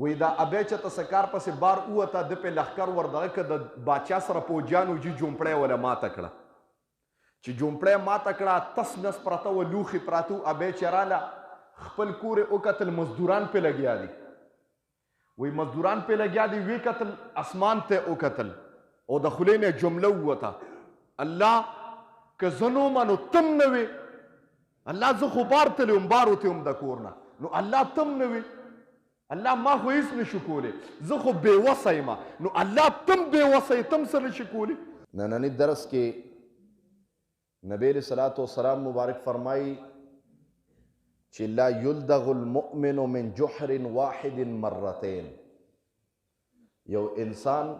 وی دا ابی چې ته سکار پسې بار ووته ده پې لښکر ور دغه که د باچا سره پوجیانو جي جومپړی وله ماته کړه چې جومپړی ماته کړه تس نس پرته وه لوښي پراته وو ابی چې راله خپل کور یې وکتل مزدوران پې لګیا دي وی مزدوران پې لګیا دي وی کتل اسمان ته یې وکتل او د خولې نه جمله ووته الله که زه نه ومه نو تم نه وې الله زه خو بار تللی وم بار وتې وم د کور نه نو الله تم نه وې الله ما خو هیڅ نشو کولی زه خو بېوسه یم نو الله تم بېوسه یې تم څه نشي کولی ننني درس کې نبی علیه صلات وسلام مبارک فرمایي چې لا یلدغ المؤمن من جحر واحد مرتين یو انسان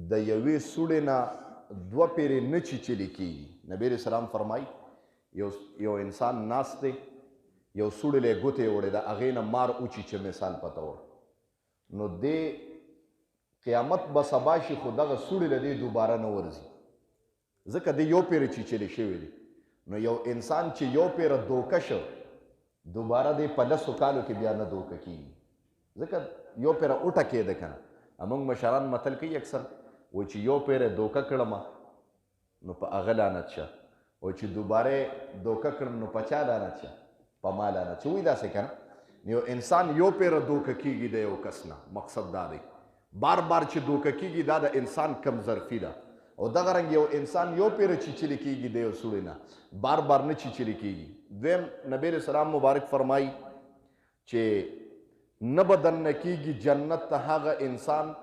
د یوې سوړې نه دوه پیرې نه چیچلي کېږي نبی علیه السلام فرمایي یو انسان ناست دی یو سوړلی ګوتې یې وړې ده هغې نه مار وچیچه مثال په طور نو دې قیامت به سبا شي خو دغه سوړې له دې دوباره نه ورځي ځکه دې یو پیره چیچلې شوی دی نو یو انسان چې یو پیره دوکه شو دوباره دې په لسو کالو کې بیا نه دوکه کېږي ځکه یو پیره وټکېده که نه زموږ مشران متل کوي اکثر و چې یو پیره دوکه کړمه نو په هغه لعنت شه او چې دوباره دوکه کړم نو په چا لعنت شه په ما لعنت شه وایي داسې که نه یو انسان یو پیره دوکه کېږي د یو کس نه مقصد دا دی بار بار چې دوکه کېږي دا د انسان کمزرفي ده او دغه رنګ یو انسان یو پیره چیچلي کېږي د یو سوړې نه بار بار نه چیچلي کېږي دویم نبی علیه السلام مبارک فرمایي چې نه به دننه کېږي جنت ته هغه انسان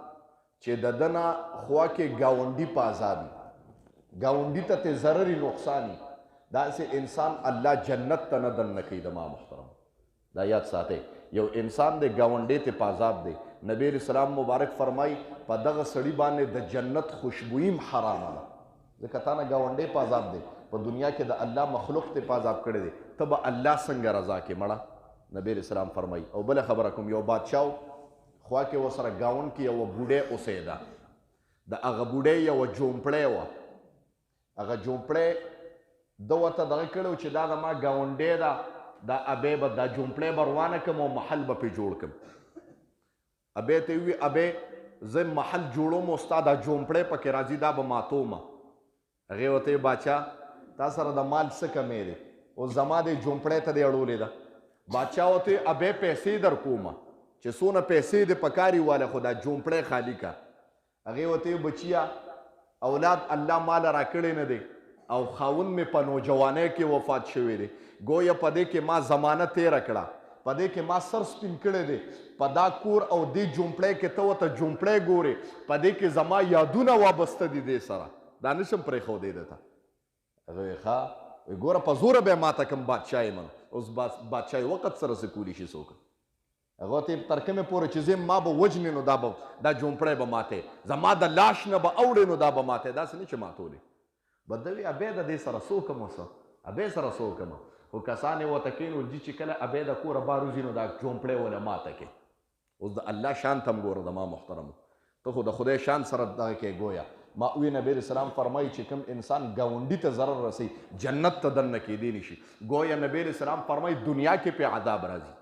چې د ده نه خوا کې ګاونډي په عذابي ګاونډي ته ترې ضرري نقصاني داسې انسان الله جنت ته نه دننه کوي د ما محترم دا یاد ساتئ یو انسان دی ګاونډي ته په عذاب دی نبی علیه السلام مبارک فرمایي په دغه سړي باندې د جنت خوشبویي هم حرامه ده ځکه تا نه ګاونډی په عذاب دی په دنیا کې د الله مخلوق ته په عذاب کړی دی ته به الله څنګه رضا کې مړه نبی علیه السلام فرمایي او بله خبره کوم یو بادشاه خوا کې ورسره ګاونډ کې یوه بوډۍ اوسېده د هغه بوډۍ یوه جومپړی وه هغه جومپړی ده ورته دغه کړی و چې دا زما ګاونډی ده دا ابی به دا جومپړی به روانه کړم او محل به پرې جوړ کړم ابی ته ووي ابی زه محل جوړوم او ستا دا جومپړی پکې راځي دا به ماتومه هغې ورته ویي باچا تا سره د مال څه کمی دی اوس زما دې جومپړی ته دې اړولې ده باچا ورته ویي ابی پیسې در کومه چې څونه پیسې دې په کار یې واله خو دا جومپړی خالي که هغې ورته ویي بچیه اولاد الله ماله راکړی نه دی او خاوند مې په نوجوانۍ کې وفات شوی دی گویا په دې کې ما زمانه تیره کړه په دې کې ما سر سپین کړی دی په دا کور او دې جومپړی کې ته ورته جومپړی ګورې په دې کې زما یادونه وابسته دي دې سره دا نشم پرېښودی درته هغه وایي ښه وایي ګوره په زوره به یې ماته کړم بادشاه یم اوس بادشاهي وقت سره څه کولی شي څوک هغه ورته تر کومې پورې چې زه ما به وجنې نو دا جومپړی به ماتې زما د لاش نه به اوړې نو دا به ماتې داسې نه چې ماتولې به ده وي ابی د دې سره څه وکړم اوس ابی سره څه وکړم خو کسان یې ورته کېنول دي چې کله ابی د کوره بار وځي نو دا جومپړی وله ماته کې اوس د الله شان ته هم ګوره د ما محترمو ته خو د خدای شان سره دغه کې گویا ما وی نبی علیه السلام فرمایي چې کوم انسان ګاونډي ته ضرر رسوي جنت ته دننه کېدی نه شي گویا نبی علیه السلام فرمایي دنیا کې پې عذاب راځي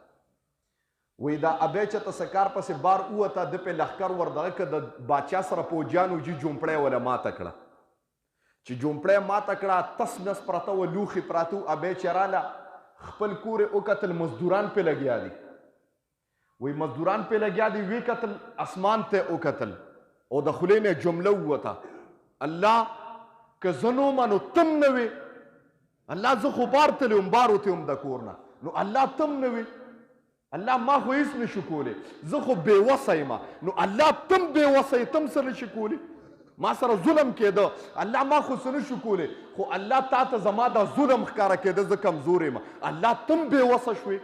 وی دا ابی چې ته سکار پسې بار ووته ده پې لښکر ور دغه که د باچا سره پوجیانو جي جومپړی وله ماته کړه چې جومپړی ماته کړه تس نس پرته وه لوښي پراته وو ابی چې راله خپل کور یې وکتل مزدوران پې لګیا دي وی مزدوران پې لګیا دي وی کتل اسمان ته یې وکتل او د خولې نه جمله ووته الله که زه نه ومه نو تم نه وې الله زه خو بار تللی وم بار وتې وم د کور نه نو الله تم نه وې الله ما خو هیڅ نشو کولی زه خو بېوسه یم نو الله تم بېوسه یې تم څه نشي کولی ما سره ظلم کېده الله ما خو څه نشو کولی خو الله تا ته زما دا ظلم ښکاره کېده زه کمزور یم الله تم بېوسه شوې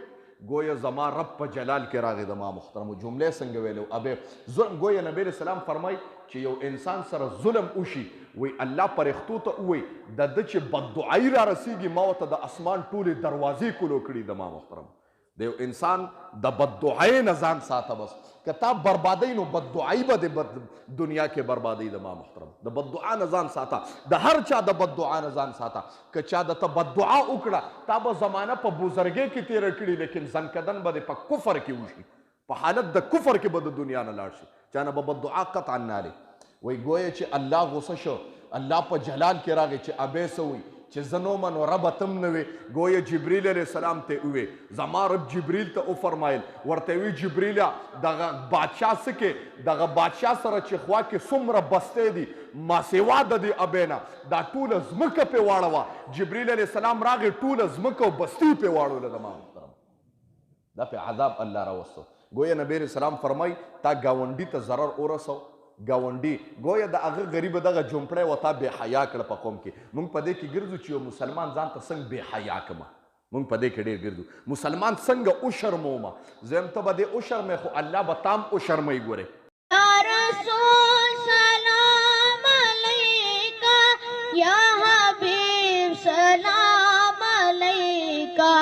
گویا زما رب په جلال کې راغی د ما محترمو جملې څنګه ویلو ابی ظلم گویا نبی علیه السلام فرمایي چې یو انسان سره ظلم وشي وی الله فرښتو ته ووایي د ده چې بددعایي را رسیږي ما ورته د اسمان ټولې دروازې کلو کړي د ما محترمو د یو انسان د بددعایۍ نه ځان ساته بس که تا بربادۍ نو بددعایي به د دنیا کې بربادۍ د ما محترم د بددعا نه ځان ساته د هر چا د بددعا نه ځان ساته که چا د ته بددعا وکړه تا به زمانه په بزرګۍ کې تېره کړي لیکن ځنکدن به دې په کفر کې وشي په حالت د کفر کې به د دنیا نه لاړ شي چانه به بدعا قطعا نه لري وایي ګویا چې الله غوسه شو الله په جلال کې راغی چې ابې څه وایي چې زه نو من ربه تم نه وې ګویا جبریل علیه السلام ته ووې زما رب جبریل ته وفرمایل ورته وی جبریله دغه بادشاه څه کې دغه بادشاه سره چې خوا کې څومره بستې دي ما سوا د دې ابې نه دا ټوله ځمکه پې واړوه جبریل علیه السلام راغی ټوله ځمکه او بستې پې واړوله زما محترم دا پې عذاب الله راوستو ګویا نبی علیه السلام فرمای تا ګاونډي ته ضرر ورسو ګاونډي ګویا د هغه غریب دغه جومپړی وتا بې حیا کړه په قوم کې موږ په دې کې ګرځو چې یو مسلمان ځان ته څنګه بې حیا کړمه موږ په دې کې ډېر ګرځو مسلمان څنګه وشرمومه زه یم ته به دې وشرمې خو الله به تام وشرموي ګورې رسول سلام علیکا یا حبیب سلام علیکا